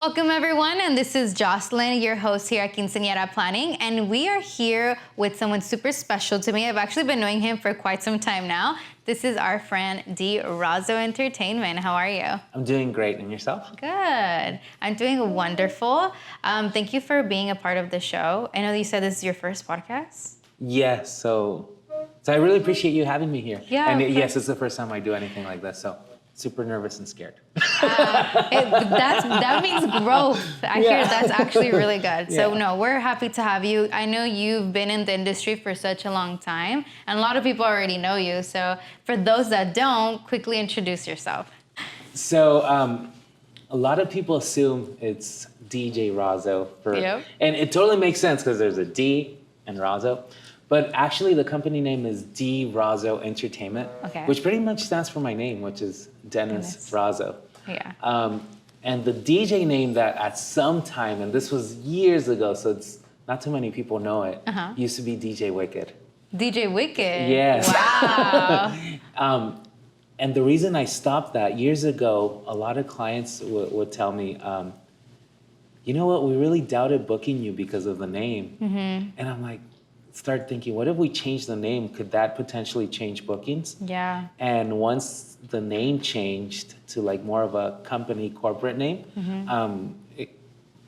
Welcome everyone, and this is Jocelyn, your host here at Quinceañera Planning, and we are here with someone super special to me. I've actually been knowing him for quite some time now. This is our friend D.Razo Entertainment. How are you? I'm doing great, and yourself? Good. I'm doing wonderful. Thank you for being a part of the show. I know that you said this is your first podcast. Yes, so I really appreciate you having me here. Yeah. And yes, it's the first time I do anything like this, so super nervous and scared. That means growth. I hear that's actually really good. So Yeah. no, we're happy to have you. I know you've been in the industry for such a long time, and a lot of people already know you. So for those that don't, quickly introduce yourself. So a lot of people assume it's DJ Razo. Yep. And it totally makes sense because there's a D and Razo. But actually, the company name is D.Razo Entertainment, Okay. which pretty much stands for my name, which is Dennis Razo. Yeah. And the DJ name that at some time, and this was years ago, so it's not too many people know it, used to be DJ Wicked. DJ Wicked. Yes. Wow. And the reason I stopped that years ago, a lot of clients would tell me, you know what, we really doubted booking you because of the name. And I'm like, start thinking, what if we change the name? Could that potentially change bookings? Yeah. And once the name changed to like more of a company corporate name, it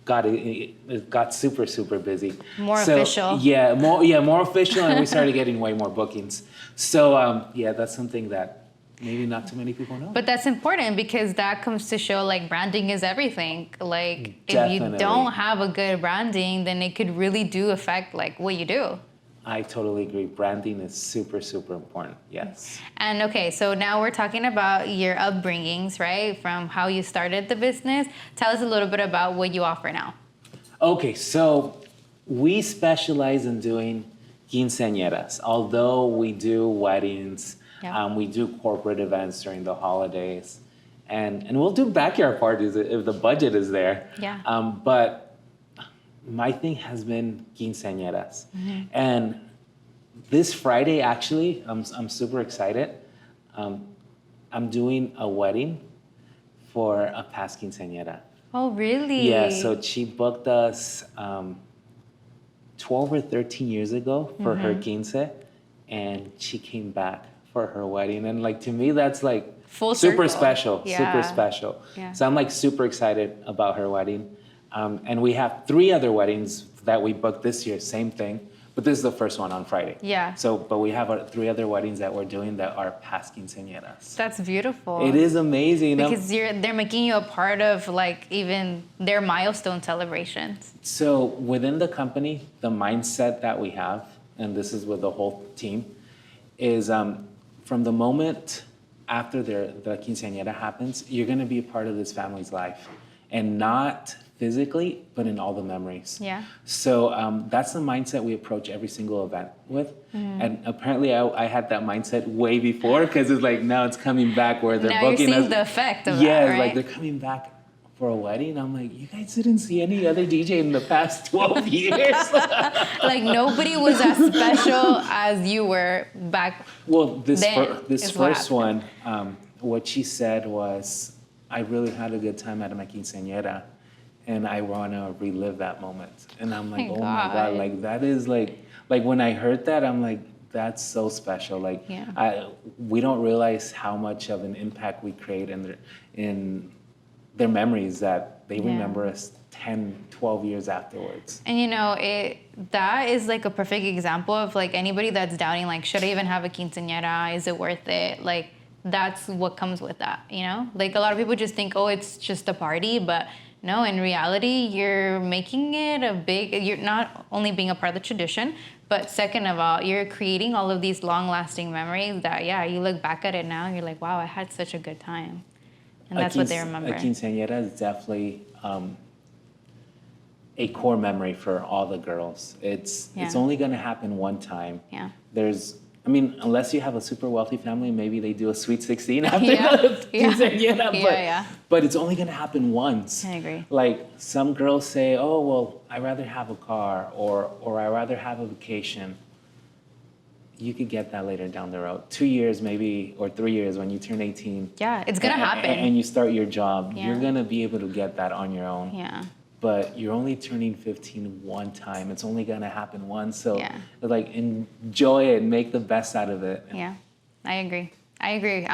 got super busy. More official. Yeah, more official, and we started getting way more bookings. So yeah, that's something that maybe not too many people know. But that's important because that comes to show like branding is everything. Like Definitely. if you don't have a good branding, then it could really do affect like what you do. I totally agree. Branding is super important. Yes. And okay, so now we're talking about your upbringings, right? From how you started the business. Tell us a little bit about what you offer now. Okay, so we specialize in doing quinceañeras. Although we do weddings, we do corporate events during the holidays, and we'll do backyard parties if the budget is there. Yeah. But my thing has been quinceañeras. And this Friday, actually, I'm super excited. I'm doing a wedding for a past quinceañera. Oh, really? Yeah, so she booked us 12 or 13 years ago for her quince, and she came back for her wedding. And like, to me, that's like Full super circle. special, Yeah. super special. Yeah. So I'm like super excited about her wedding. And we have 3 other weddings that we booked this year, same thing. But this is the first one on Friday. Yeah. So, but we have 3 other weddings that we're doing that are past quinceañeras. That's beautiful. It is amazing. Because they're making you a part of like even their milestone celebrations. So within the company, the mindset that we have, and this is with the whole team, is from the moment after the quinceañera happens, you're going to be a part of this family's life, and not physically, but in all the memories. Yeah. So that's the mindset we approach every single event with. And apparently I had that mindset way before, because it's like now it's coming back where they're Now booking you're seeing us. the effect of Yeah, that, right? like they're coming back for a wedding. I'm like, you guys didn't see any other DJ in the past 12 years. Like nobody was as special as you were back. Well, this Then this is what first one, what she said was, I really had a good time at my quinceañera, and I want to relive that moment. And I'm like, My oh my God. God, like that is like when I heard that, I'm like, that's so special. Like, Yeah. we don't realize how much of an impact we create in their memories, that they remember us 10, 12 years afterwards. And you know, that is like a perfect example of like anybody that's doubting, like, should I even have a quinceañera? Is it worth it? Like, that's what comes with that, you know? Like a lot of people just think, oh, it's just a party, but no, in reality, you're making it you're not only being a part of the tradition, but second of all, you're creating all of these long-lasting memories that, yeah, you look back at it now and you're like, wow, I had such a good time. And that's what they remember. A quinceañera is definitely a core memory for all the girls. It's only going to happen one time. Yeah. Unless you have a super wealthy family, maybe they do a sweet 16 after Yeah. the quinceañera. Yeah. But it's only going to happen once. I agree. Like some girls say, oh, well, I'd rather have a car, or I'd rather have a vacation. you could get that later down the road. 2 years maybe, or 3 years when you turn 18. Yeah, it's gonna happen. And you start your job, Yeah. you're gonna be able to get that on your own. Yeah. But you're only turning 15 one time. It's only gonna happen once. So Yeah. like enjoy it, make the best out of it. Yeah, I agree.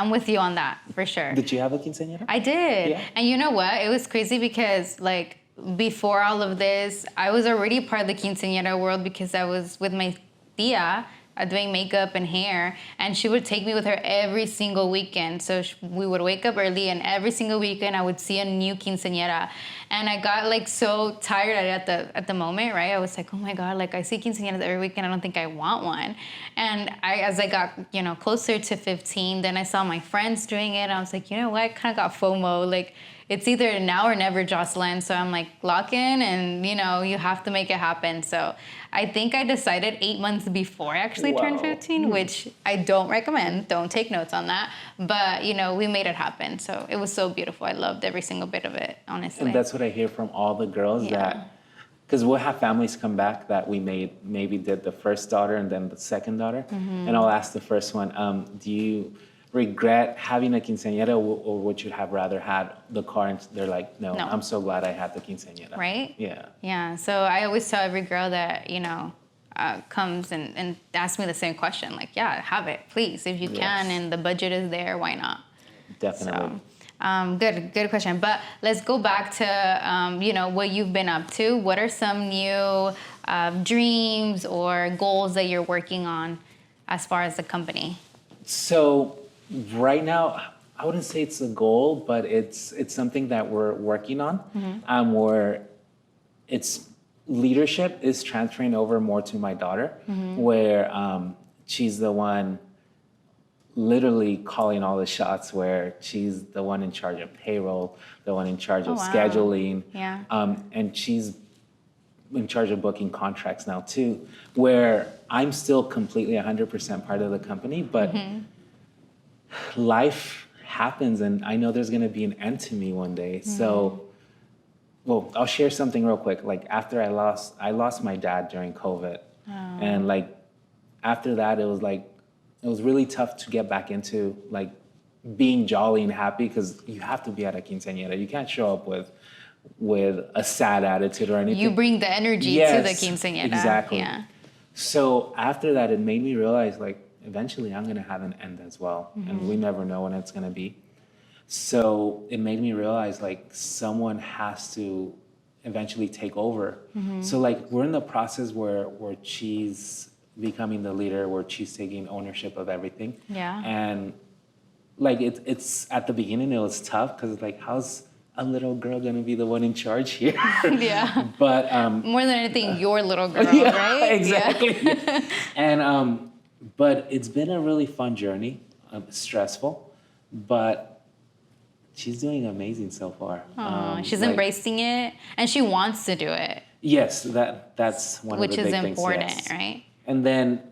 I'm with you on that for sure. Did you have a quinceañera? I did. Yeah. And you know what? It was crazy because like before all of this, I was already part of the quinceañera world because I was with my tia doing makeup and hair, and she would take me with her every single weekend. So we would wake up early, and every single weekend I would see a new quinceañera. And I got like so tired at the moment, right? I was like, oh my God, like I see quinceañeras every weekend. I don't think I want one. And as I got, closer to 15, then I saw my friends doing it. I was like, you know what? I kind of got FOMO. Like, it's either now or never, Jocelyn. So I'm like, lock in, and you have to make it happen. So I think I decided 8 months before I actually turned 15, which I don't recommend. Don't take notes on that. But, we made it happen. So it was so beautiful. I loved every single bit of it, honestly. And that's what I hear from all the girls that, because we'll have families come back that we maybe did the first daughter and then the second daughter. And I'll ask the first one, do you regret having a quinceañera, or would you have rather had the car? And they're like, no, I'm so glad I had the quinceañera. Right? Yeah. Yeah. So I always tell every girl that, comes and asks me the same question. Like, yeah, have it, please, if you can, and the budget is there, why not? Definitely. So, good question. But let's go back to, what you've been up to. What are some new dreams or goals that you're working on as far as the company? So right now, I wouldn't say it's a goal, but it's something that we're working on. Where it's leadership is transferring over more to my daughter, where she's the one literally calling all the shots, where she's the one in charge of payroll, the one in charge of scheduling, and she's in charge of booking contracts now too, where I'm still completely 100% part of the company, but life happens, and I know there's gonna be an end to me one day. So, well, I'll share something real quick. Like after I lost my dad during COVID, and like after that, it was really tough to get back into like being jolly and happy, because you have to be at a quinceañera. You can't show up with a sad attitude or anything. You bring the energy to the quinceañera. Exactly. Yeah. So after that, it made me realize like eventually I'm gonna have an end as well, and we never know when it's gonna be. So it made me realize like someone has to eventually take over. So like we're in the process where she's becoming the leader, where she's taking ownership of everything. Yeah. And like it's at the beginning it was tough, because like how's a little girl gonna be the one in charge here? Yeah. But more than anything, your little girl, yeah, right? exactly. Yeah. And but it's been a really fun journey, stressful, but she's doing amazing so far. She's embracing it, and she wants to do it. Yes, that's one of the big things. Which is important, yes. right? And then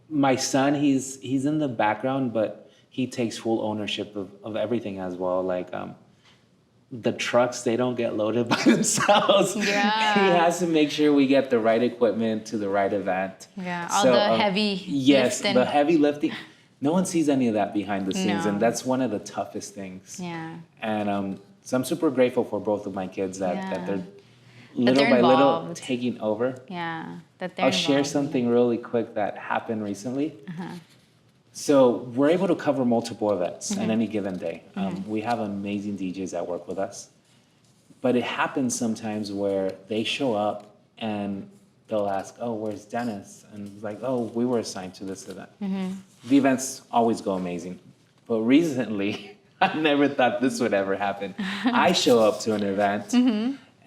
my son, he's in the background, but he takes full ownership of everything as well. Like the trucks, they don't get loaded by themselves. Yeah. He has to make sure we get the right equipment to the right event. Yeah, all the heavy yes, lifting. the heavy lifting. No one sees any of that behind the scenes, No. and that's one of the toughest things. Yeah. And so I'm super grateful for both of my kids that they're That little they're by little involved. taking over. Yeah. That they're I'll share involved. something really quick that happened recently. So we're able to cover multiple events on any given day. We have amazing DJs that work with us. But it happens sometimes where they show up and they'll ask, oh, where's Dennis? And it's like, oh, we were assigned to this event. The events always go amazing. But recently, I never thought this would ever happen. I show up to an event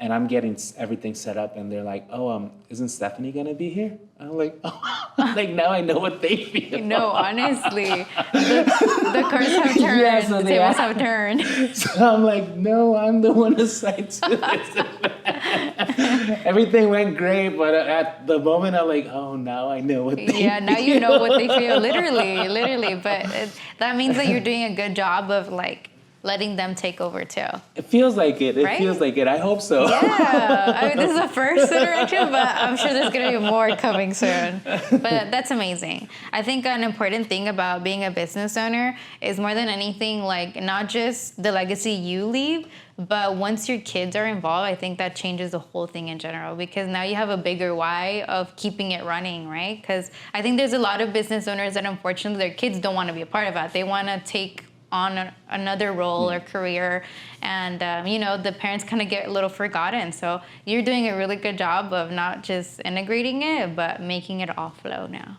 and I'm getting everything set up, and they're like, oh, isn't Stephanie gonna be here? I'm like, oh, like now I know what they feel. No, honestly, the cards have turned, Yeah, so the they tables are. have turned. So I'm like, no, I'm the one assigned to this event. Everything went great, but at the moment I'm like, oh, now I know what they feel. Yeah, now you know what they feel, literally. But that means that you're doing a good job of like letting them take over too. It feels like it. It Right? feels like it. I hope so. Yeah, I mean, this is the first interaction, but I'm sure there's going to be more coming soon. But that's amazing. I think an important thing about being a business owner is more than anything, like not just the legacy you leave, but once your kids are involved, I think that changes the whole thing in general, because now you have a bigger why of keeping it running, right? Because I think there's a lot of business owners that unfortunately their kids don't want to be a part of that. They want to take on another role or career, and the parents kind of get a little forgotten. So you're doing a really good job of not just integrating it, but making it all flow now.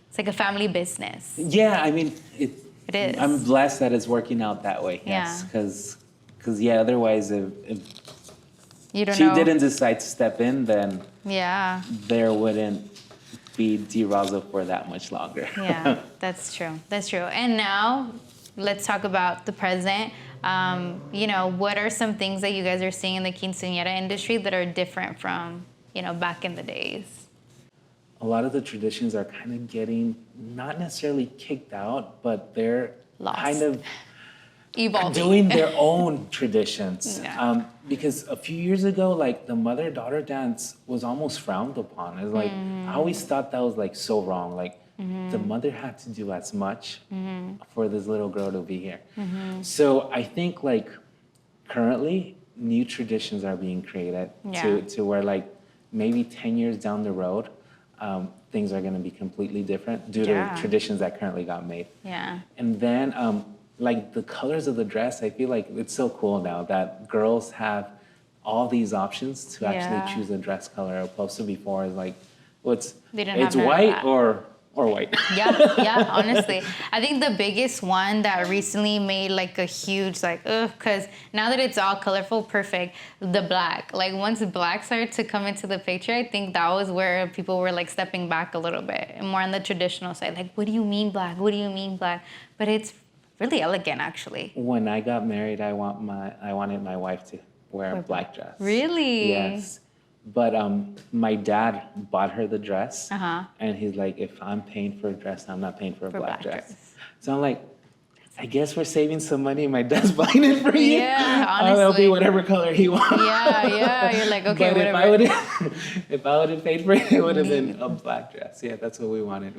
It's like a family business. Yeah, I mean, It is. I'm blessed that it's working out that way. Yes, because otherwise, if You don't she know. didn't decide to step in, then Yeah. there wouldn't be D.Razo for that much longer. Yeah, that's true. That's true. And now let's talk about the present. What are some things that you guys are seeing in the quinceañera industry that are different from, back in the days? A lot of the traditions are kind of getting not necessarily kicked out, but they're Lost. kind of Evolving. doing their own traditions. Yeah. Because a few years ago, like the mother-daughter dance was almost frowned upon. It's like, I always thought that was like so wrong. Like the mother had to do as much for this little girl to be here. So I think like currently new traditions are being created to where like maybe 10 years down the road, things are going to be completely different due to traditions that currently got made. Yeah. And then like the colors of the dress, I feel like it's so cool now that girls have all these options to actually choose a dress color, opposed to before is like, it's white or white. Yeah, honestly. I think the biggest one that recently made like a huge because now that it's all colorful, perfect, the black. Like once black started to come into the picture, I think that was where people were like stepping back a little bit, and more on the traditional side. Like, what do you mean black? What do you mean black? But it's really elegant, actually. When I got married, I wanted my wife to wear a black dress. Really? Yes. But my dad bought her the dress, and he's like, if I'm paying for a dress, I'm not paying for a black dress. So I'm like, I guess we're saving some money. My dad's buying it for you. Yeah, honestly. I'll be whatever color he wants. Yeah. You're like, okay, but whatever. If I would have paid for it, it would have been a black dress. Yeah, that's what we wanted.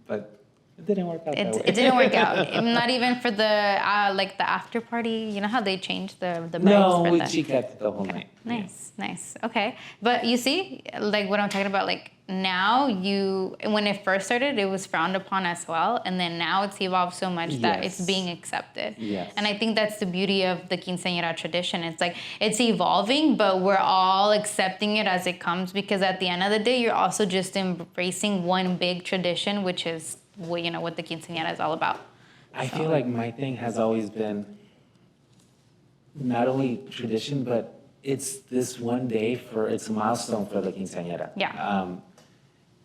But it didn't work out that way. It didn't work out. Not even for the the after party. You know how they changed the brides No, for she kept it the whole night. Nice. Okay. But you see, like what I'm talking about, like now when it first started, it was frowned upon as well. And then now it's evolved so much that it's being accepted. Yes. And I think that's the beauty of the quinceañera tradition. It's like, it's evolving, but we're all accepting it as it comes, because at the end of the day, you're also just embracing one big tradition, which is what the quinceañera is all about. I feel like my thing has always been not only tradition, but it's this one day it's a milestone for the quinceañera. Yeah.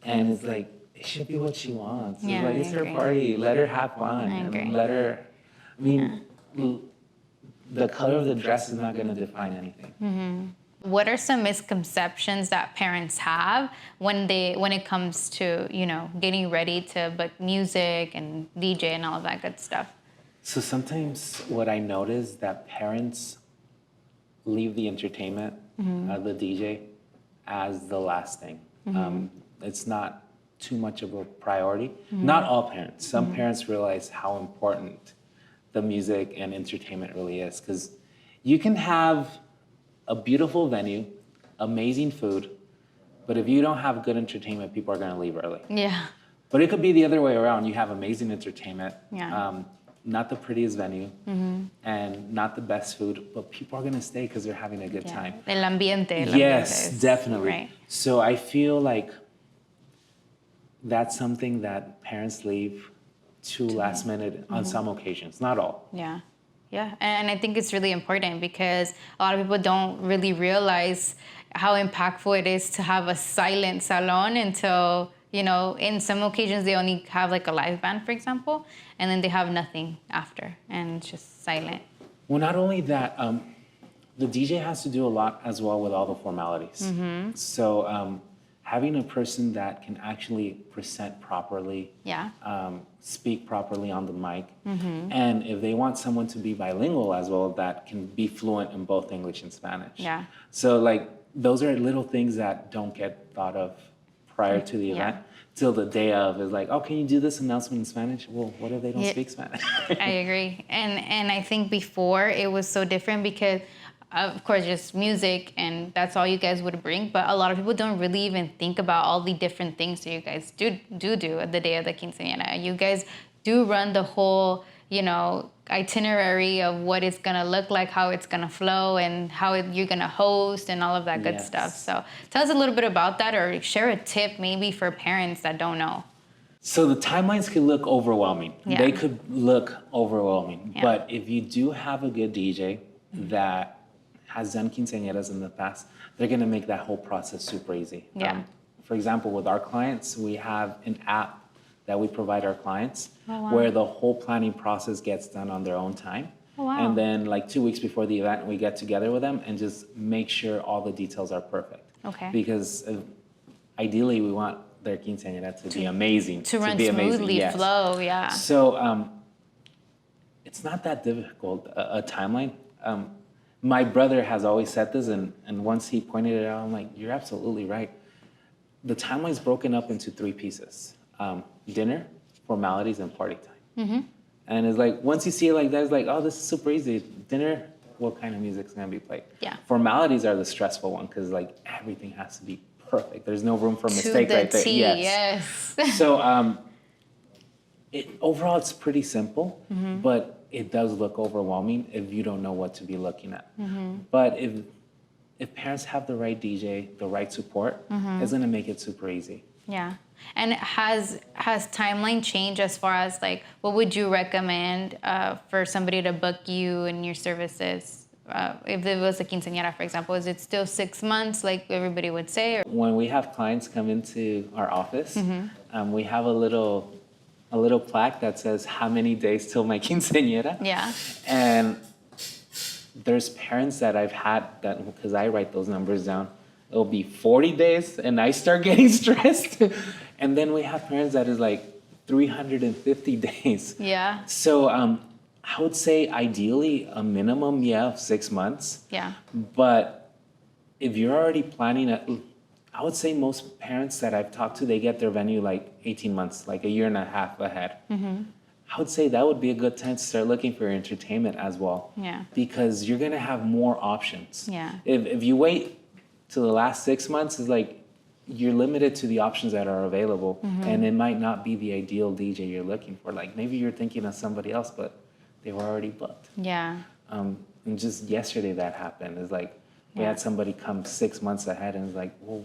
And it's like, it should be what she wants. Yeah, It's like, it's her party. Let her have fun. I agree. And let her, the color of the dress is not going to define anything. What are some misconceptions that parents have when it comes to, getting ready to book music and DJ and all of that good stuff? So sometimes what I notice that parents leave the entertainment, the DJ, as the last thing. It's not too much of a priority. Not all parents. Some parents realize how important the music and entertainment really is, because you can have a beautiful venue, amazing food, but if you don't have good entertainment, people are going to leave early. Yeah. But it could be the other way around. You have amazing entertainment, not the prettiest venue, and not the best food, but people are going to stay because they're having a good time. El ambiente. Yes, definitely. Right. So I feel like that's something that parents leave to last minute on some occasions, not all. Yeah. Yeah, and I think it's really important because a lot of people don't really realize how impactful it is to have a silent salon until, in some occasions they only have like a live band, for example, and then they have nothing after, and it's just silent. Well, not only that, the DJ has to do a lot as well with all the formalities. So having a person that can actually present properly, Yeah. speak properly on the mic, and if they want someone to be bilingual as well, that can be fluent in both English and Spanish. Yeah. So like those are little things that don't get thought of prior to the event. Till the day of is like, oh, can you do this announcement in Spanish? Well, what if they don't speak Spanish? I agree. And I think before it was so different because of course just music and that's all you guys would bring, but a lot of people don't really even think about all the different things that you guys do at the day of the quinceañera. You guys do run the whole, itinerary of what it's gonna look like, how it's gonna flow, and how you're gonna host and all of that good stuff. So tell us a little bit about that, or share a tip maybe for parents that don't know. So the timelines can look overwhelming. Yeah. They could look overwhelming. Yeah. But if you do have a good DJ that has done quinceañeras in the past, they're gonna make that whole process super easy. Yeah. For example, with our clients, we have an app that we provide our clients wow. where the whole planning process gets done on their own time. Oh, wow. And then like 2 weeks before the event, we get together with them and just make sure all the details are perfect. Okay. Because ideally we want their quinceañera to be amazing. To run be amazing. smoothly, Yes. flow, yeah. So it's not that difficult, a timeline. My brother has always said this, and once he pointed it out, I'm like, you're absolutely right. The timeline's broken up into 3 pieces. Dinner, formalities, and party time. And it's like, once you see it like that, it's like, oh, this is super easy. Dinner, what kind of music's gonna be played? Yeah. Formalities are the stressful one, because like everything has to be perfect. There's no room for mistake right there. Yes. So overall, it's pretty simple, but it does look overwhelming if you don't know what to be looking at. But if parents have the right DJ, the right support, it's gonna make it super easy. Yeah. And has timeline changed as far as like, what would you recommend for somebody to book you and your services? If it was a quinceañera, for example, is it still 6 months like everybody would say? Or? When we have clients come into our office, we have a little plaque that says how many days till my quinceañera. Yeah. And there's parents that I've had that, because I write those numbers down, it'll be 40 days and I start getting stressed. And then we have parents that is like 350 days. Yeah. So I would say ideally a minimum, of 6 months. Yeah. But if you're already planning I would say most parents that I've talked to, they get their venue like 18 months, like a year and a half ahead. I would say that would be a good time to start looking for entertainment as well. Yeah. Because you're gonna have more options. Yeah. If you wait till the last 6 months, it's like you're limited to the options that are available, and it might not be the ideal DJ you're looking for. Like maybe you're thinking of somebody else, but they were already booked. Yeah. And just yesterday that happened. It's like we had somebody come 6 months ahead, and it's like, well,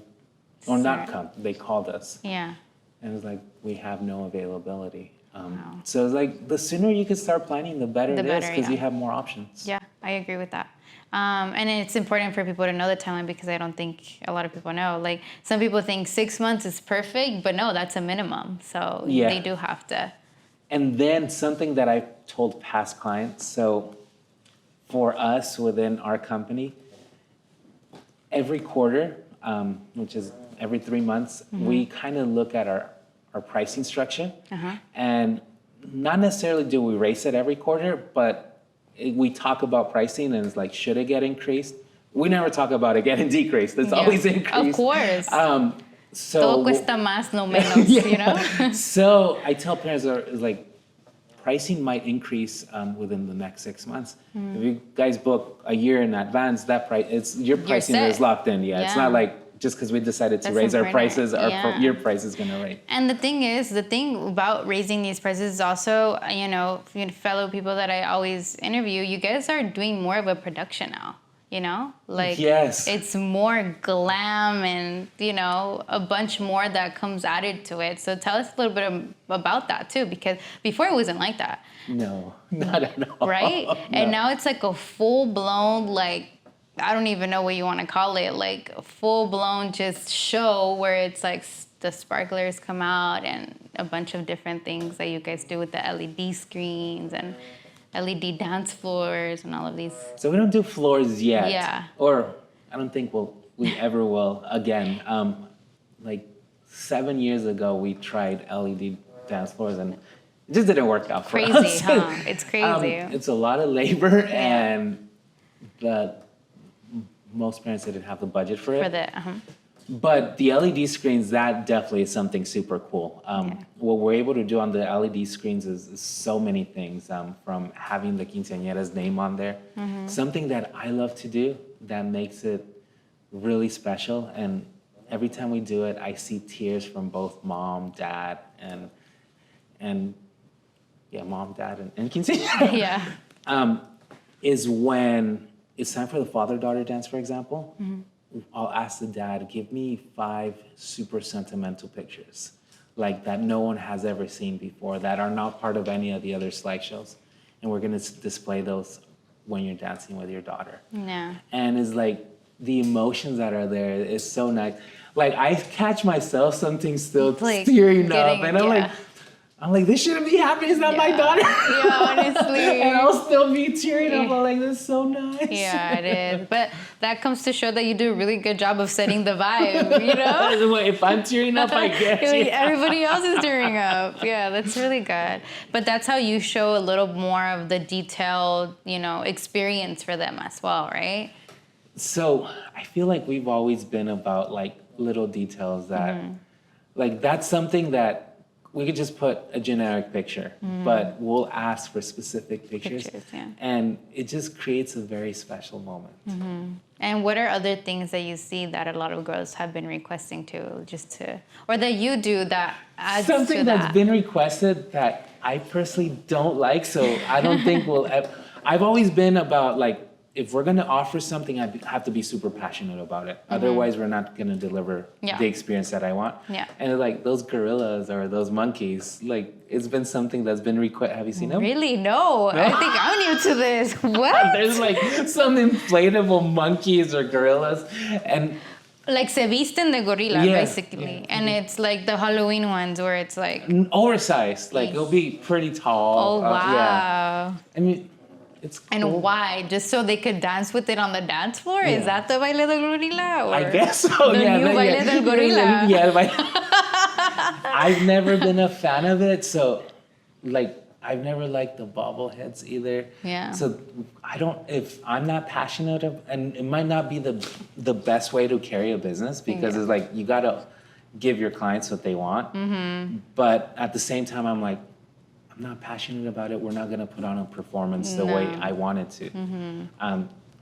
or not come. They called us. Yeah. And it's like, we have no availability. Wow. So it's like, the sooner you can start planning, the better it is, because yeah. you have more options. Yeah, I agree with that. And it's important for people to know the timeline, because I don't think a lot of people know. Like, some people think 6 months is perfect, but no, that's a minimum. So they do have to. And then something that I've told past clients, so for us within our company, every quarter, which is every 3 months, we kind of look at our pricing structure. And not necessarily do we raise it every quarter, but we talk about pricing, and it's like, should it get increased? We never talk about it getting decreased. It's always increased. Of course. So Todo cuesta más, no menos, you know? So I tell parents, it's like, pricing might increase within the next 6 months. If you guys book a year in advance, that price, your pricing is locked in. Yeah, it's not like just because we decided to raise our prices, your price is gonna raise. And the thing about raising these prices is also, fellow people that I always interview, you guys are doing more of a production now. Like, it's more glam and, a bunch more that comes added to it. So tell us a little bit about that too, because before it wasn't like that. No, not at all. Right? No. And now it's like a full-blown, like, I don't even know what you want to call it, like a full-blown just show where it's like the sparklers come out and a bunch of different things that you guys do with the LED screens and LED dance floors and all of these. So we don't do floors yet. Yeah. Or I don't think we ever will again. like 7 years ago, we tried LED dance floors and it just didn't work out for us. Crazy, huh? It's crazy. It's a lot of labor and most parents didn't have the budget for it. For the, But the LED screens, that definitely is something super cool. What we're able to do on the LED screens is so many things, from having the quinceañera's name on there. Something that I love to do that makes it really special. And every time we do it, I see tears from both mom, dad, and mom, dad, and quinceañera. yeah. Is when it's time for the father-daughter dance, for example. I'll ask the dad, give me 5 super sentimental pictures, like that no one has ever seen before, that are not part of any of the other slideshows. And we're gonna display those when you're dancing with your daughter. Yeah. And it's like, the emotions that are there is so nice. Like, I catch myself something still Like, tearing up, and yeah. I'm like, this shouldn't be happening. It's not my daughter. Yeah, honestly. And I'll still be tearing up. I'm like, this is so nice. Yeah, it is. But that comes to show that you do a really good job of setting the vibe, you know? If I'm tearing up, I guess. Everybody else is tearing up. Yeah, that's really good. But that's how you show a little more of the detailed, experience for them as well, right? So I feel like we've always been about like little details that, like, that's something that we could just put a generic picture, but we'll ask for specific pictures, yeah. and it just creates a very special moment. And what are other things that you see that a lot of girls have been requesting or that you do that adds Something to that? that's been requested that I personally don't like, so I don't think I've always been about, like, if we're gonna offer something, I have to be super passionate about it. Otherwise, we're not gonna deliver the experience that I want. Yeah. And like those gorillas or those monkeys, like, it's been something that's been requested. Have you seen them? Really? No. I think I'm new to this. What? There's like some inflatable monkeys or gorillas, and Like se visten de gorilla, Yeah, basically. And it's like the Halloween ones where it's like... oversized. Like, it'll be pretty tall. Oh, wow. Yeah. I mean, it's cool. And why? Just so they could dance with it on the dance floor? Is that the baile del gorila? Or I guess so. The new baile del gorila? I've never been a fan of it, so like I've never liked the bobbleheads either. Yeah. So if I'm not passionate and it might not be the best way to carry a business, because it's like you gotta give your clients what they want. But at the same time, I'm like, I'm not passionate about it. We're not gonna put on a performance the way I want it to.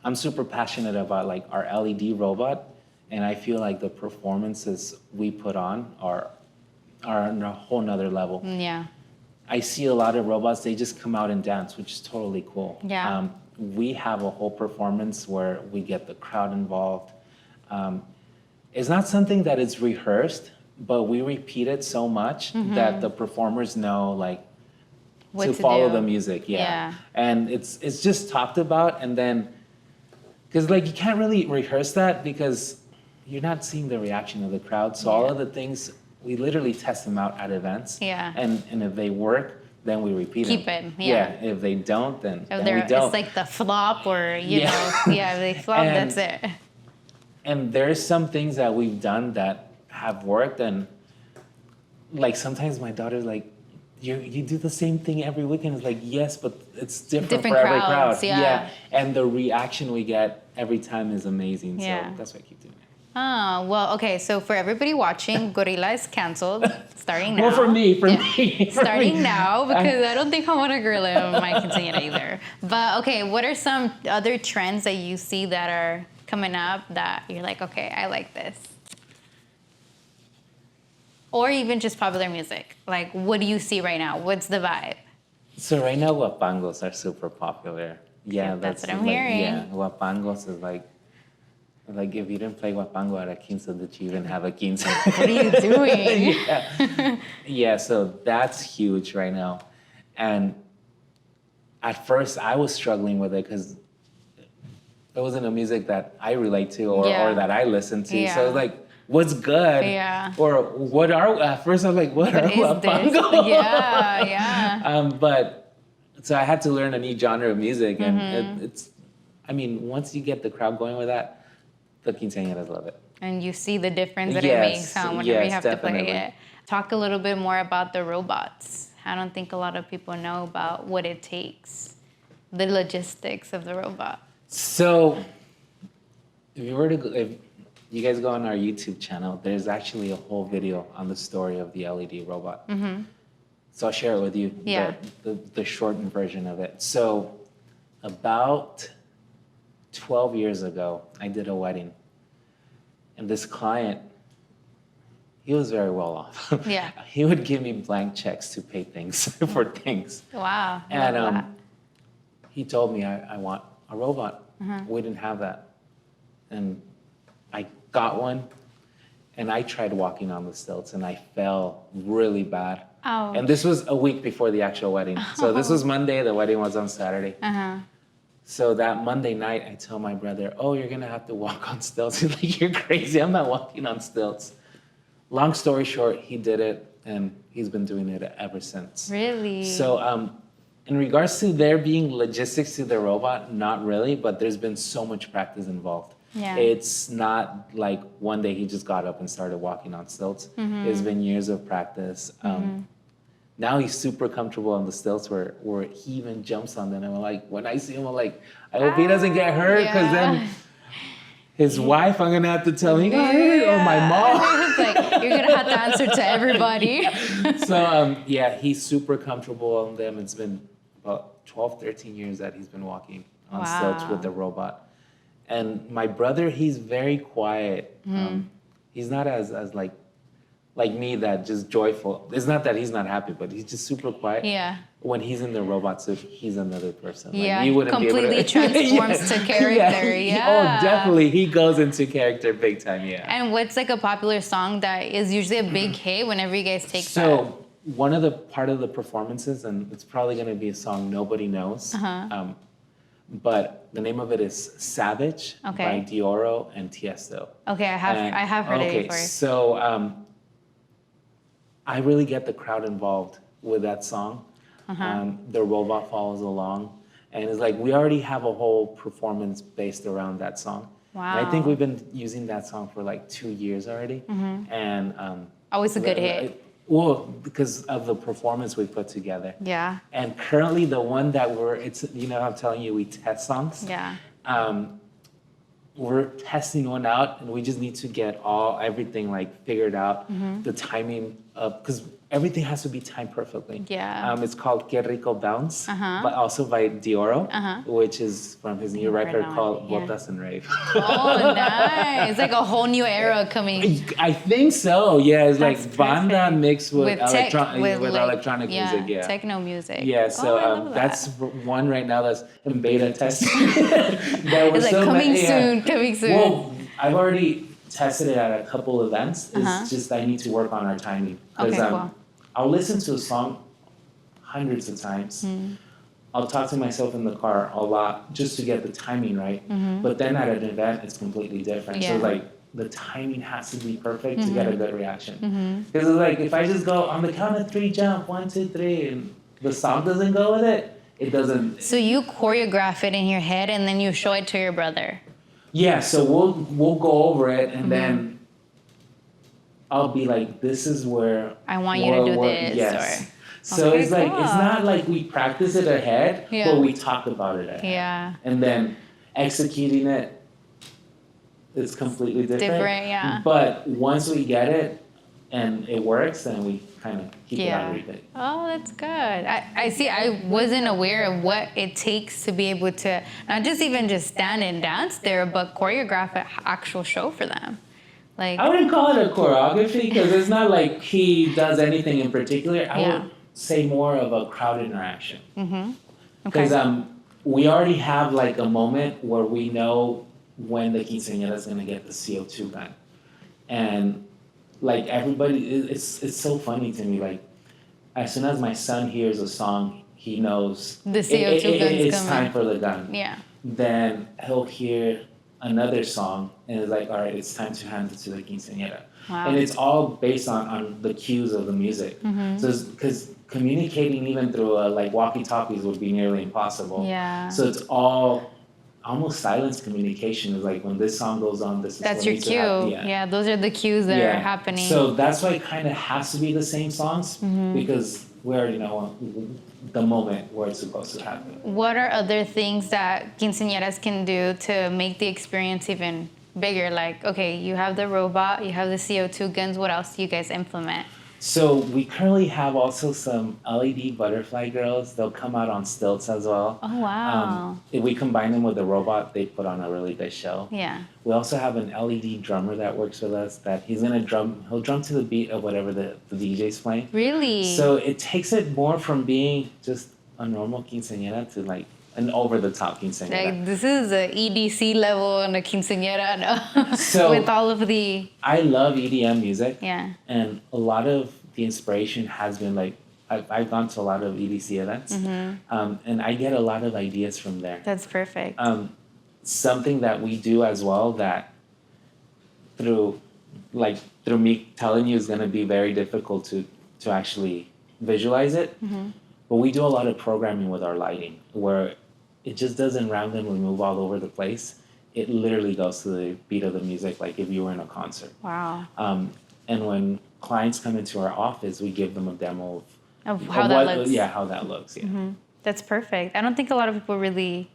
I'm super passionate about like our LED robot, and I feel like the performances we put on are on a whole nother level. Yeah. I see a lot of robots, they just come out and dance, which is totally cool. Yeah. We have a whole performance where we get the crowd involved. It's not something that is rehearsed, but we repeat it so much that the performers know, like, What to to follow do. the music. And it's just talked about, and then, because like you can't really rehearse that because you're not seeing the reaction of the crowd. So all of the things, we literally test them out at events. Yeah. And if they work, then we repeat them. Keep it, yeah. If they don't, then we don't. It's like the flop or, you know, if they flop, And- that's it. And there's some things that we've done that have worked, and like sometimes my daughter's like, you do the same thing every weekend. It's like, yes, but it's different for every crowd. crowds, yeah. And the reaction we get every time is amazing. Yeah. So that's why I keep doing it. Oh, well, okay. So for everybody watching, Gorilla is canceled starting now. Well, for me. Starting now, because I don't think I want a gorilla in my quinceañera either. But okay, what are some other trends that you see that are coming up that you're like, okay, I like this? Or even just popular music. Like, what do you see right now? What's the vibe? So right now, guapangos are super popular. Yeah, That's what I'm like, hearing. Yeah, guapangos is like if you didn't play guapango at a quince, did you even have a quince? What are you doing? Yeah, so that's huge right now. And at first, I was struggling with it because it wasn't a music that I relate to or that I listen to. Yeah. So it's like, what's good? Yeah. Or what are, at first I'm like, what are guapango? Yeah. But, so I had to learn a new genre of music. And it's, I mean, once you get the crowd going with that, the quinceañeras love it. And you see the difference that Yes, it makes whenever you have definitely. to play it. Talk a little bit more about the robots. I don't think a lot of people know about what it takes, the logistics of the robot. So, if you guys go on our YouTube channel, there's actually a whole video on the story of the LED robot. Mm-hmm. So I'll share it with you, Yeah. the shortened version of it. So about 12 years ago, I did a wedding. And this client, he was very well off. Yeah. He would give me blank checks to pay things for things. Wow. And he told me, I want a robot. We didn't have that. And I got one, and I tried walking on the stilts, and I fell really bad. Oh. And this was a week before the actual wedding. So this was Monday, the wedding was on Saturday. So that Monday night, I tell my brother, oh, you're gonna have to walk on stilts. He's like, you're crazy, I'm not walking on stilts. Long story short, he did it, and he's been doing it ever since. Really? So in regards to there being logistics to the robot, not really, but there's been so much practice involved. Yeah. It's not like one day he just got up and started walking on stilts. It's been years of practice. Now he's super comfortable on the stilts where he even jumps on them. And I'm like, when I see him, I'm like, I hope he doesn't get hurt, because then his wife, I'm gonna have to tell him, or my mom. It's like, you're gonna have to answer to everybody. So yeah, he's super comfortable on them. It's been about 12, 13 years that he's been walking on stilts with the robot. And my brother, he's very quiet. He's not as like me, that just joyful. It's not that he's not happy, but he's just super quiet. Yeah. When he's in the robot suit, he's another person. Like, Yeah, you wouldn't completely be able to, transforms to character. Yeah. Oh, definitely. He goes into character big time, yeah. And what's like a popular song that is usually a big hit whenever you guys take that? So one of the part of the performances, and it's probably going to be a song nobody knows, but the name of it is Savage by D.Razo and Tiesto. Okay, I have heard it before. So I really get the crowd involved with that song. The robot follows along, and it's like we already have a whole performance based around that song. Wow. And I think we've been using that song for like 2 years already. And always a good hit. Well, because of the performance we put together. Yeah. And currently the one that I'm telling you, we test songs. Yeah. We're testing one out, and we just need to get everything like figured out, the timing of, because everything has to be timed perfectly. Yeah. It's called Que Rico Bounce, but also by D.Razo, which is from his new record called Botas and Rave. Oh, nice. It's like a whole new era coming. I think so, yeah. It's That's like banda perfect. mixed with electronic yeah, music, yeah. Techno music. Yeah, so I love that's one right now that's in beta testing. It's like coming soon. Well, I've already tested it at a couple events. It's just I need to work on our timing. Okay, cool. I'll listen to a song hundreds of times. I'll talk to myself in the car a lot just to get the timing right. But then at an event, it's completely different. Yeah. So like the timing has to be perfect to get a good reaction. Because it's like if I just go on the count of 3, jump 1, 2, 3, and the song doesn't go with it, it doesn't. So you choreograph it in your head and then you show it to your brother. Yeah, so we'll go over it, and then I'll be like, this is where I want you to do this. Yes. Or, so okay, it's like, cool. it's not like we practice it ahead, but we talk about it ahead. Yeah. And then executing it is completely different. Yeah. But once we get it and it works, then we kind of keep it on repeat. Oh, that's good. I see. I wasn't aware of what it takes to be able to not just even just stand and dance there, but choreograph an actual show for them. Like, I wouldn't call it a choreography because it's not like he does anything in particular. I would say more of a crowd interaction. Because we already have like a moment where we know when the quinceañera is going to get the CO2 gun. And like everybody, it's so funny to me. Like as soon as my son hears a song, he knows the CO2 gun's it's coming. time for the gun. Yeah. Then he'll hear another song and it's like, all right, it's time to hand it to the quinceañera. Wow. And it's all based on the cues of the music. So because communicating even through like walkie-talkies would be nearly impossible. Yeah. So it's all almost silence communication. Is like when this song goes on, this is That's what your needs to cue. happen. Yeah, those are the cues that are happening. So that's why it kind of has to be the same songs because we already know the moment where it's supposed to happen. What are other things that quinceañeras can do to make the experience even bigger? Like, okay, you have the robot, you have the CO2 guns. What else do you guys implement? So we currently have also some LED butterfly girls. They'll come out on stilts as well. Oh, wow. If we combine them with the robot, they put on a really good show. Yeah. We also have an LED drummer that works with us that he'll drum to the beat of whatever the DJ's playing. Really? So it takes it more from being just a normal quinceañera to like an over-the-top quinceañera. Like, this is a EDC level on a quinceañera, no? So with all of the... I love EDM music. Yeah. And a lot of the inspiration has been like, I've gone to a lot of EDC events. And I get a lot of ideas from there. That's perfect. Something that we do as well that through me telling you is going to be very difficult to actually visualize it. But we do a lot of programming with our lighting where it just doesn't randomly move all over the place. It literally goes to the beat of the music, like if you were in a concert. Wow. And when clients come into our office, we give them a demo of how that looks. Yeah, how that looks. Yeah. That's perfect. I don't think a lot of people really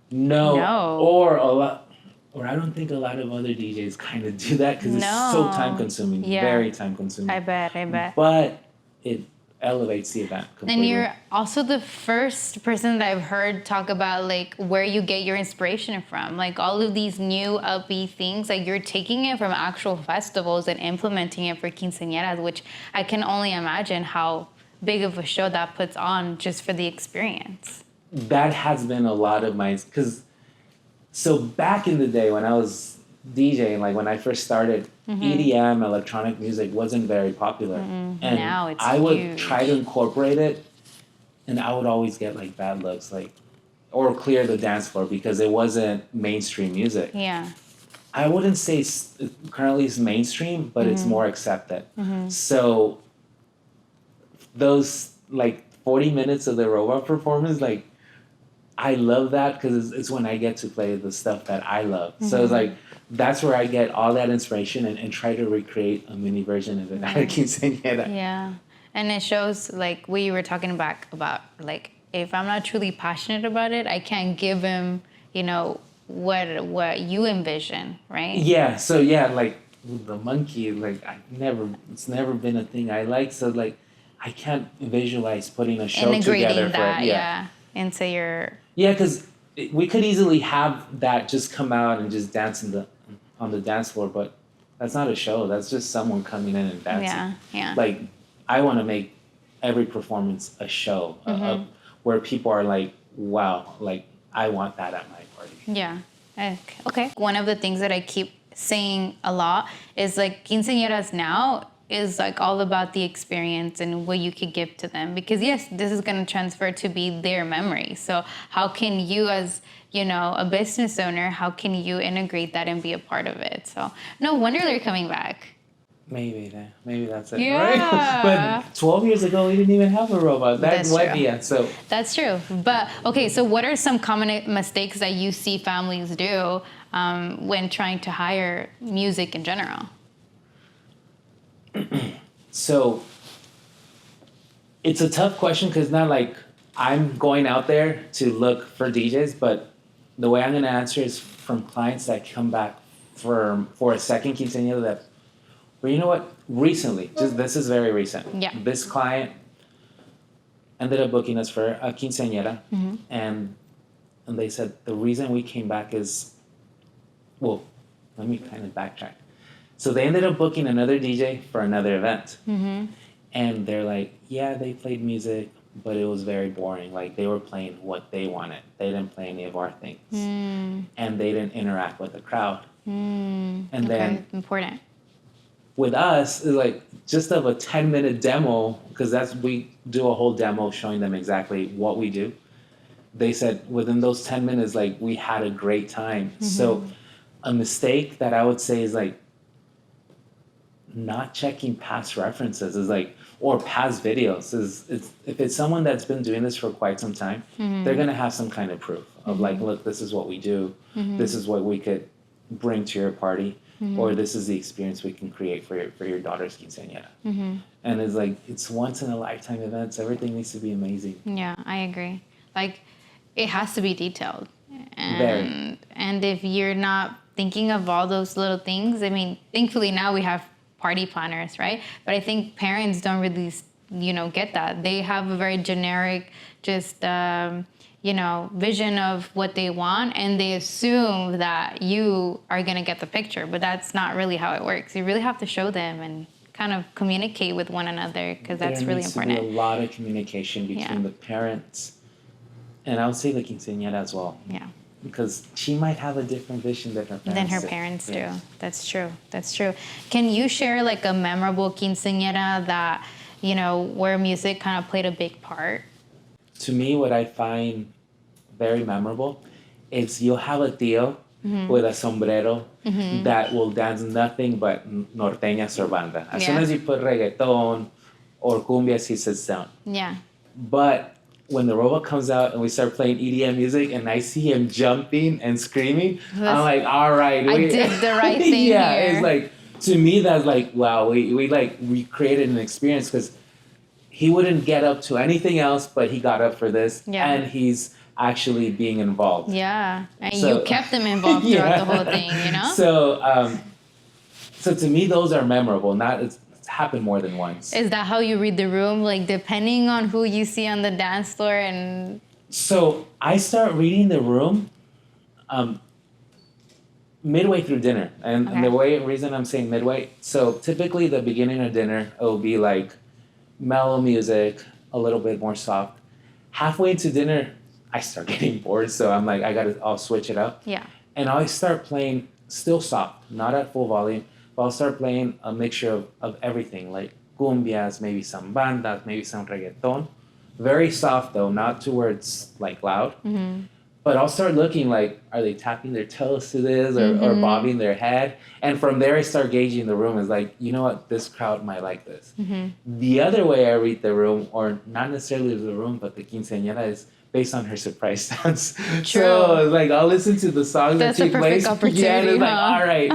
know. No. Or I don't think a lot of other DJs kind of do that because it's so time consuming, very time consuming. I bet. But it elevates the event completely. And you're also the first person that I've heard talk about like where you get your inspiration from. Like all of these new upbeat things, like you're taking it from actual festivals and implementing it for quinceañeras, which I can only imagine how big of a show that puts on just for the experience. That has been a lot of my, so back in the day when I was DJing, like when I first started, EDM, electronic music wasn't very popular. And now it's I would huge. try to incorporate it and I would always get like bad looks, like, or clear the dance floor because it wasn't mainstream music. Yeah. I wouldn't say currently it's mainstream, but it's more accepted. So those like 40 minutes of the robot performance, like I love that because it's when I get to play the stuff that I love. So it's like, that's where I get all that inspiration and try to recreate a mini version of it at a quinceañera. Yeah. And it shows like what you were talking about like if I'm not truly passionate about it, I can't give him, you know, what you envision, right? Yeah. So yeah, like with the monkey, like it's never been a thing I like. So like I can't visualize putting a show together that, for it. into your... Yeah, because we could easily have that just come out and just dance on the dance floor, but that's not a show. That's just someone coming in and dancing. Yeah. Like, I want to make every performance a show where people are like, wow, like, I want that at my party. Yeah. Okay. One of the things that I keep saying a lot is like quinceañeras now is like all about the experience and what you could give to them. Because yes, this is going to transfer to be their memory. So how can you as, you know, a business owner, how can you integrate that and be a part of it? So no wonder they're coming back. Maybe that's it, Yeah. right? But 12 years ago, we didn't even have a robot. That's true. Yeah, so. That's true. But, okay, so what are some common mistakes that you see families do when trying to hire music in general? So it's a tough question because not like I'm going out there to look for DJs, but the way I'm going to answer is from clients that come back for a second quinceañera that, well, you know what? Recently, this is very recent. Yeah. This client ended up booking us for a quinceañera, and they said the reason we came back is, well, let me kind of backtrack. So they ended up booking another DJ for another event. And they're like, yeah, they played music, but it was very boring. Like, they were playing what they wanted. They didn't play any of our things. And they didn't interact with the crowd. And then important. with us, it's like just of a 10-minute demo, because we do a whole demo showing them exactly what we do. They said within those 10 minutes, like, we had a great time. So a mistake that I would say is like not checking past references is like, or past videos if it's someone that's been doing this for quite some time, they're gonna have some kind of proof. of like, look, this is what we do. This is what we could bring to your party, or this is the experience we can create for your daughter's quinceañera. And it's like, it's once in a lifetime events. Everything needs to be amazing. Yeah, I agree. Like, it has to be detailed. Very. And if you're not thinking of all those little things, I mean, thankfully now we have party planners, right? But I think parents don't really, get that. They have a very generic, just, vision of what they want, and they assume that you are going to get the picture, but that's not really how it works. You really have to show them and kind of communicate with one another, because that's really important. There needs to be a lot of communication between the parents, and I would say the quinceañera as well. Yeah. Because she might have a different vision than her parents do. That's true. That's true. Can you share like a memorable quinceañera that, where music kind of played a big part? To me, what I find very memorable is you'll have a tío with a sombrero that will dance nothing but norteñas or banda. As soon as you put reggaeton or cumbia, he sits down. Yeah. But when the robot comes out and we start playing EDM music and I see him jumping and screaming, I'm like, all right. I did the right thing here. It's like, to me, that's like, wow, we created an experience, because he wouldn't get up to anything else, but he got up for this, and he's actually being involved. Yeah, and you kept him involved throughout the whole thing, So to me, those are memorable. It's happened more than once. Is that how you read the room? Like, depending on who you see on the dance floor and... So I start reading the room midway through dinner. And the reason I'm saying midway, so typically the beginning of dinner, it will be like mellow music, a little bit more soft. Halfway into dinner, I start getting bored, so I'm like, I'll switch it up. Yeah. And I start playing still soft, not at full volume, but I'll start playing a mixture of everything, like cumbias, maybe some bandas, maybe some reggaeton. Very soft though, not to where it's like loud. But I'll start looking like, are they tapping their toes to this or bobbing their head? And from there, I start gauging the room. It's like, you know what, this crowd might like this. The other way I read the room, or not necessarily the room, but the quinceañera, is based on her surprise dance. True. So it's like, I'll listen to the songs that she plays. Yeah, and it's like, all right,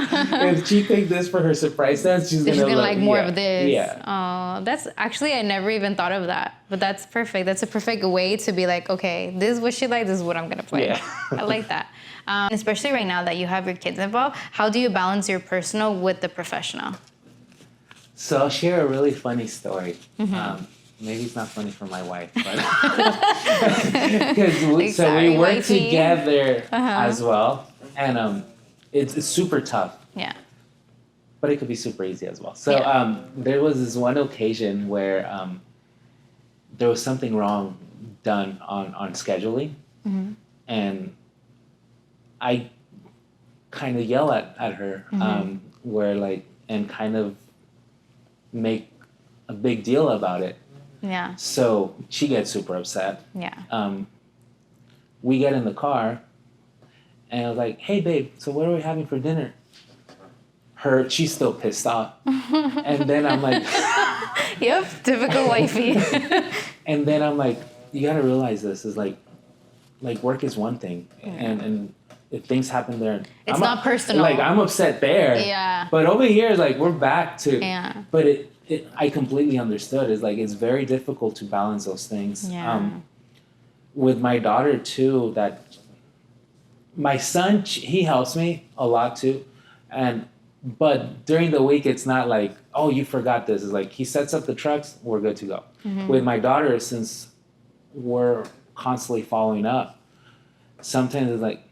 if she picked this for her surprise dance, she's gonna like more of this. Yeah. Oh, that's actually, I never even thought of that. But that's perfect. That's a perfect way to be like, okay, this is what she likes, this is what I'm gonna play. Yeah. I like that. Especially right now that you have your kids involved, how do you balance your personal with the professional? So I'll share a really funny story. Maybe it's not funny for my wife, but so we work together as well, and it's super tough. Yeah. But it could be super easy as well. So there was this one occasion where there was something wrong done on scheduling, and I kind of yell at her, and kind of make a big deal about it. Yeah. So she gets super upset. Yeah. We get in the car, and I was like, "Hey, babe, so what are we having for dinner?" She's still pissed off, and then I'm like, "Yep, typical wifey." And then I'm like, "You gotta realize this is like work is one thing, and if things happen there, it's not personal. Like I'm upset there, but over here, like we're back to, but I completely understood. It's like, it's very difficult to balance those things. With my daughter too, that my son, he helps me a lot too. But during the week, it's not like, oh, you forgot this. It's like, he sets up the trucks, we're good to go. With my daughter, since we're constantly following up, sometimes it's like,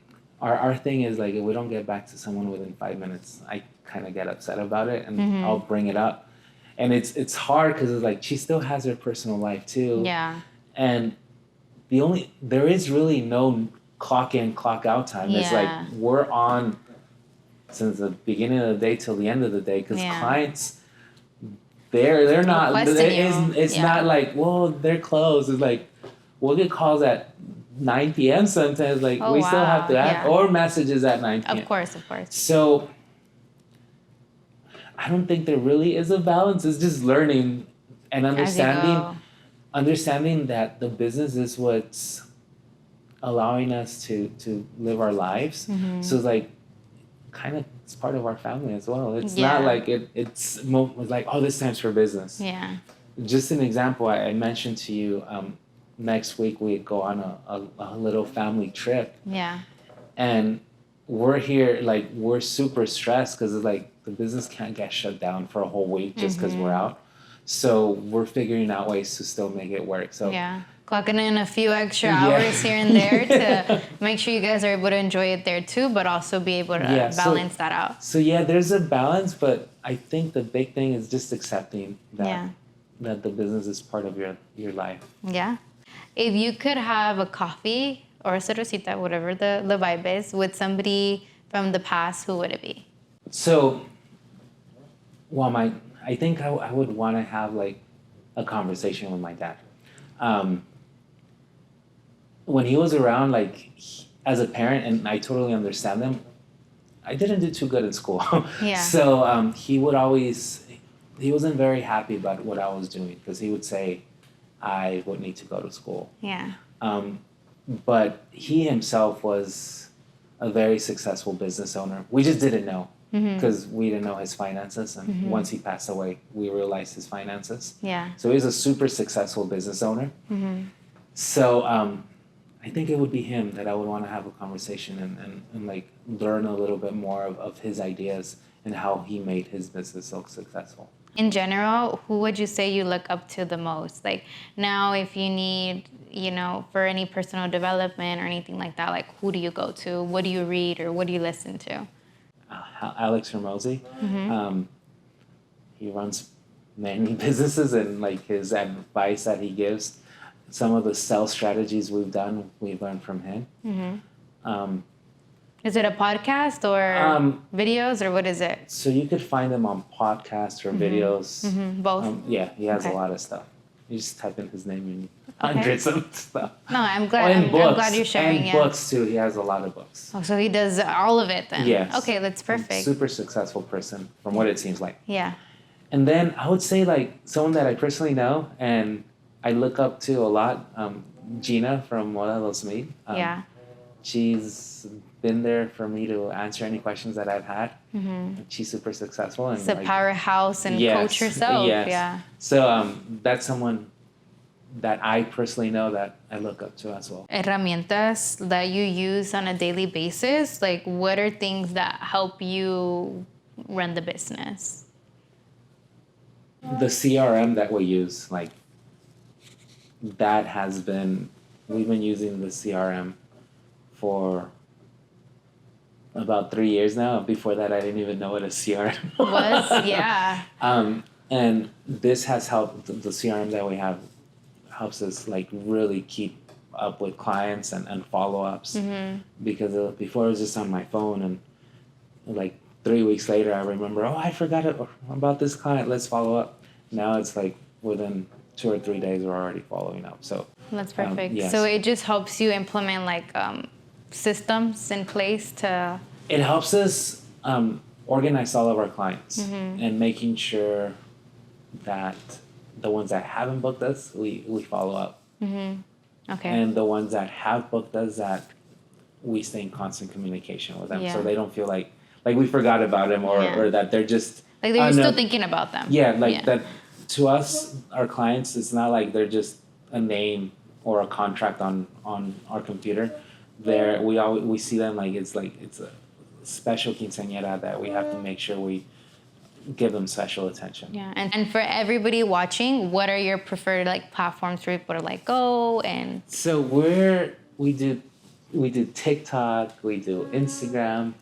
our thing is like, if we don't get back to someone within 5 minutes, I kind of get upset about it, and I'll bring it up. And it's hard because it's like, she still has her personal life too. Yeah. And there is really no clock in, clock out time. It's like, we're on since the beginning of the day till the end of the day, because clients, they're not, it's not like, well, they're closed. It's like, we'll get calls at 9 p.m. sometimes, like we still have to act, or messages at 9 p.m. Of course. So I don't think there really is a balance. It's just learning and understanding that the business is what's allowing us to live our lives. So it's like kind of it's part of our family as well. It's not like it's like, oh, this time's for business. Yeah. Just an example, I mentioned to you, next week we go on a little family trip. Yeah. And we're here, like, we're super stressed because it's like the business can't get shut down for a whole week just because we're out. So we're figuring out ways to still make it work. So yeah. Clocking in a few extra hours here and there to make sure you guys are able to enjoy it there too, but also be able to balance that out. So yeah, there's a balance, but I think the big thing is just accepting that that the business is part of your life. Yeah. If you could have a coffee or a cervecita, whatever the vibe is, with somebody from the past, who would it be? So, well, I think I would want to have like a conversation with my dad. When he was around, like as a parent, and I totally understand them, I didn't do too good in school. So he wasn't very happy about what I was doing because he would say I would need to go to school. Yeah. But he himself was a very successful business owner. We just didn't know because we didn't know his finances. And once he passed away, we realized his finances. Yeah. So he's a super successful business owner. So I think it would be him that I would want to have a conversation and like learn a little bit more of his ideas and how he made his business so successful. In general, who would you say you look up to the most? Like now, if you need, for any personal development or anything like that, like who do you go to? What do you read or what do you listen to? Alex Ramosi. He runs many businesses, and like his advice that he gives, some of the sales strategies we've learned from him. Is it a podcast or videos, or what is it? So you could find him on podcasts or videos. Both? Yeah, he has a lot of stuff. You just type in his name and hundreds of stuff. No, I'm glad. And I'm books. glad you're sharing. And books too. He has a lot of books. Oh, so he does all of it then? Yes. Okay, that's perfect. Super successful person, from what it seems like. Yeah. And then I would say like someone that I personally know and I look up to a lot, Gina from Modelos Meet. She's been there for me to answer any questions that I've had. She's super successful. And it's a powerhouse and coach herself. Yes. Yeah. So that's someone that I personally know that I look up to as well. Herramientas that you use on a daily basis, like what are things that help you run the business? The CRM that we use, like we've been using the CRM for about 3 years now. Before that, I didn't even know what a CRM was. Yeah. And this has helped. The CRM that we have helps us like really keep up with clients and follow-ups. Because before it was just on my phone, and like 3 weeks later, I remember, I forgot about this client. Let's follow up. Now it's like within 2 or 3 days, we're already following up. So that's perfect. Yes. So it just helps you implement like systems in place to. It helps us organize all of our clients and making sure that the ones that haven't booked us, we follow up. Okay. And the ones that have booked us, that we stay in constant communication with them, so they don't feel like we forgot about them or that they're just like they're still thinking about them. That to us, our clients, it's not like they're just a name or a contract on our computer. We see them like it's a special quinceañera that we have to make sure we give them special attention. Yeah, and for everybody watching, what are your preferred like platforms for people to like go and? So we do TikTok, we do Instagram.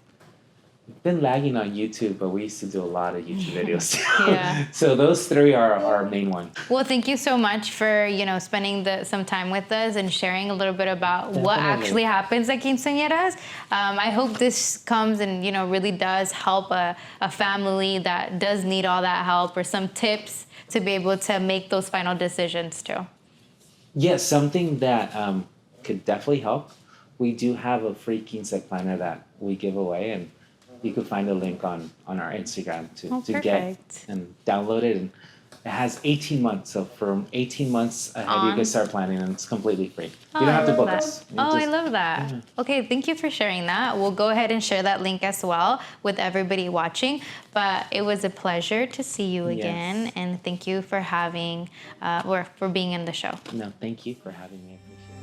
We've been lagging on YouTube, but we used to do a lot of YouTube videos. Yeah. So those three are our main ones. Well, thank you so much for spending some time with us and sharing a little bit about what actually happens at Quinceañeras. I hope this comes and really does help a family that does need all that help, or some tips to be able to make those final decisions too. Yes, something that could definitely help. We do have a free quince planner that we give away, and you could find a link on our Instagram to get and download it. And It has 18 months, so from 18 months ahead, you On. can start planning, and it's completely free. Oh, You don't I have to love book that. us. You Oh, I just- love that. Yeah. Okay, thank you for sharing that. We'll go ahead and share that link as well with everybody watching. But it was a pleasure to see you again, Yes. and thank you for having or for being in the show. No, thank you for having me. I appreciate it.